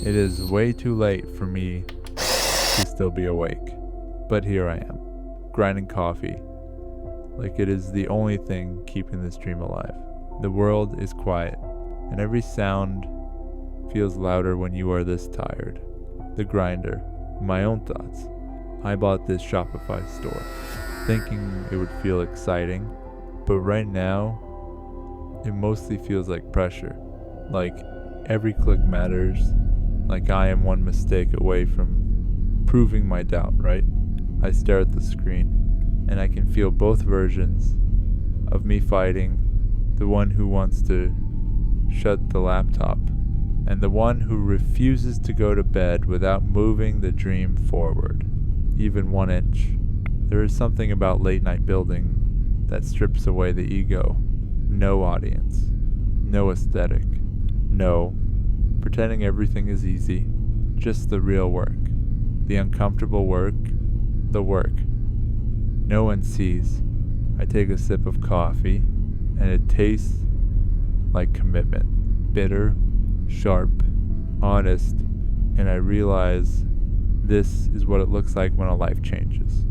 It is way too late for me to still be awake. But here I am, grinding coffee, like it is the only thing keeping this dream alive. The world is quiet, and every sound feels louder when you are this tired. The grinder, my own thoughts. I bought this Shopify store, thinking it would feel exciting, but right now, it mostly feels like pressure. Like every click matters, like I am one mistake away from proving my doubt, right? I stare at the screen, and I can feel both versions of me fighting, the one who wants to shut the laptop, and the one who refuses to go to bed without moving the dream forward, even 1 inch. There is something about late night building that strips away the ego. No audience, no aesthetic, no pretending everything is easy, just the real work, the uncomfortable work, the work. No one sees. I take a sip of coffee, and it tastes like commitment. Bitter, sharp, honest, and I realize this is what it looks like when a life changes.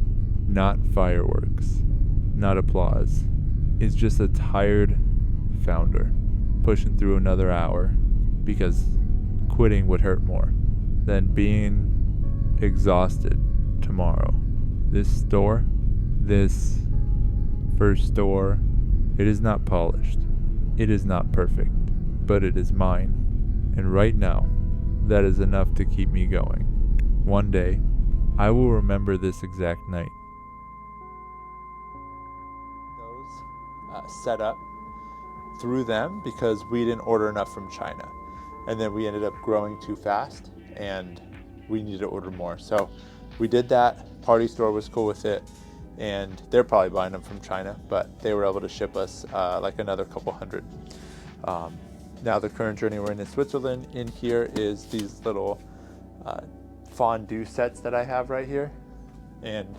Not fireworks, not applause. It's just a tired founder pushing through another hour because quitting would hurt more than being exhausted tomorrow. This store, this first store, it is not polished. It is not perfect, but it is mine. And right now, that is enough to keep me going. One day, I will remember this exact night. Set up through them because we didn't order enough from China. And then we ended up growing too fast and we needed to order more. So we did that. Party Store was cool with it. And they're probably buying them from China, but they were able to ship us like another couple hundred. Now the current journey we're in Switzerland. In here is these little fondue sets that I have right here. And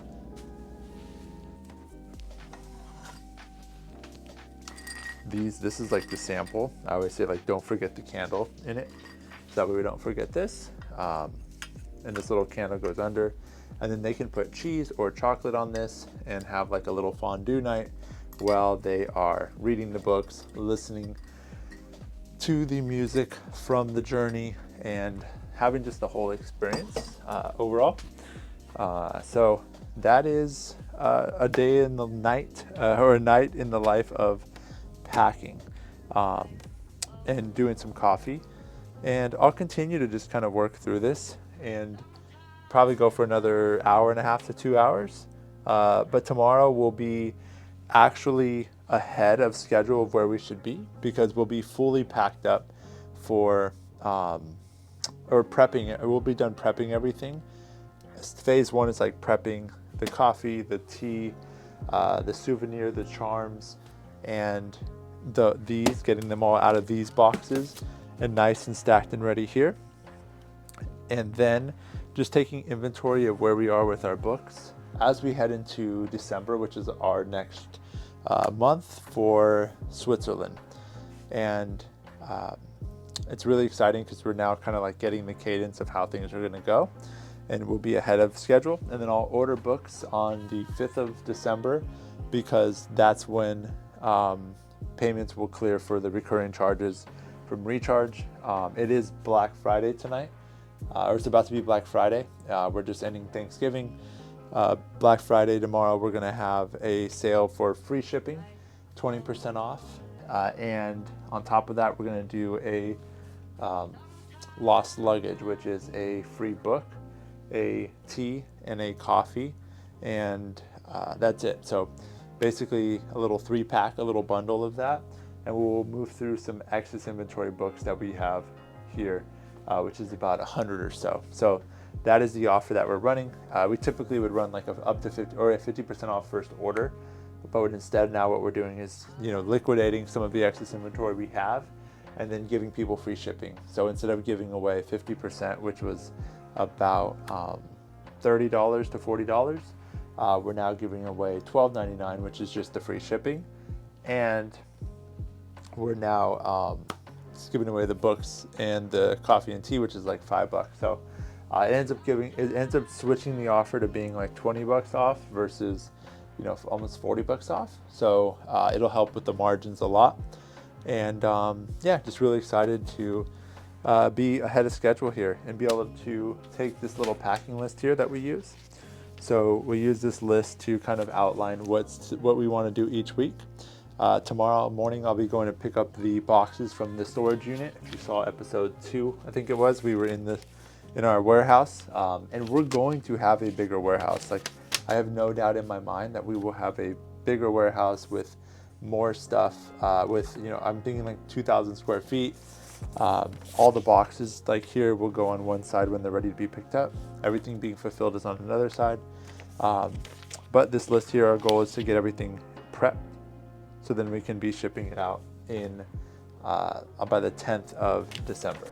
this is like the sample. I always say like don't forget the candle in it, so that way we don't forget this. And this little candle goes under, and then they can put cheese or chocolate on this and have like a little fondue night while they are reading the books, listening to the music from the journey, and having just the whole experience overall. So that is a day in the night or a night in the life of packing and doing some coffee. And I'll continue to just kind of work through this and probably go for another hour and a half to 2 hours. But tomorrow will be actually ahead of schedule of where we should be, because we'll be fully packed up for or prepping. We'll be done prepping everything. Phase 1 is like prepping the coffee, the tea, the souvenir, the charms, and these, getting them all out of these boxes and nice and stacked and ready here. And then just taking inventory of where we are with our books as we head into December, which is our next month for Switzerland. And it's really exciting because we're now kind of like getting the cadence of how things are going to go, and we'll be ahead of schedule. And then I'll order books on the 5th of December because that's when payments will clear for the recurring charges from Recharge. It is Black Friday tonight, or it's about to be Black Friday. We're just ending Thanksgiving. Black Friday tomorrow, we're gonna have a sale for free shipping, 20% off. And on top of that, we're gonna do a lost luggage, which is a free book, a tea, and a coffee. And that's it. So basically a little 3-pack, a little bundle of that, and we'll move through some excess inventory books that we have here, which is about 100 or so. So that is the offer that we're running. We typically would run like up to 50 or a 50% off first order, but instead now what we're doing is, liquidating some of the excess inventory we have and then giving people free shipping. So instead of giving away 50%, which was about $30 to $40, we're now giving away $12.99, which is just the free shipping. And we're now it's giving away the books and the coffee and tea, which is like $5. So it ends up switching the offer to being like $20 off versus, you know, almost $40 off. So it'll help with the margins a lot. And yeah, just really excited to be ahead of schedule here and be able to take this little packing list here that we use. So we use this list to kind of outline what we want to do each week. Tomorrow morning, I'll be going to pick up the boxes from the storage unit. If you saw episode 2, I think it was, we were in our warehouse, and we're going to have a bigger warehouse. Like, I have no doubt in my mind that we will have a bigger warehouse with more stuff, with, you know, I'm thinking like 2,000 square feet. All the boxes like here will go on one side when they're ready to be picked up. Everything being fulfilled is on another side. But this list here, our goal is to get everything prepped so then we can be shipping it out in by the 10th of December.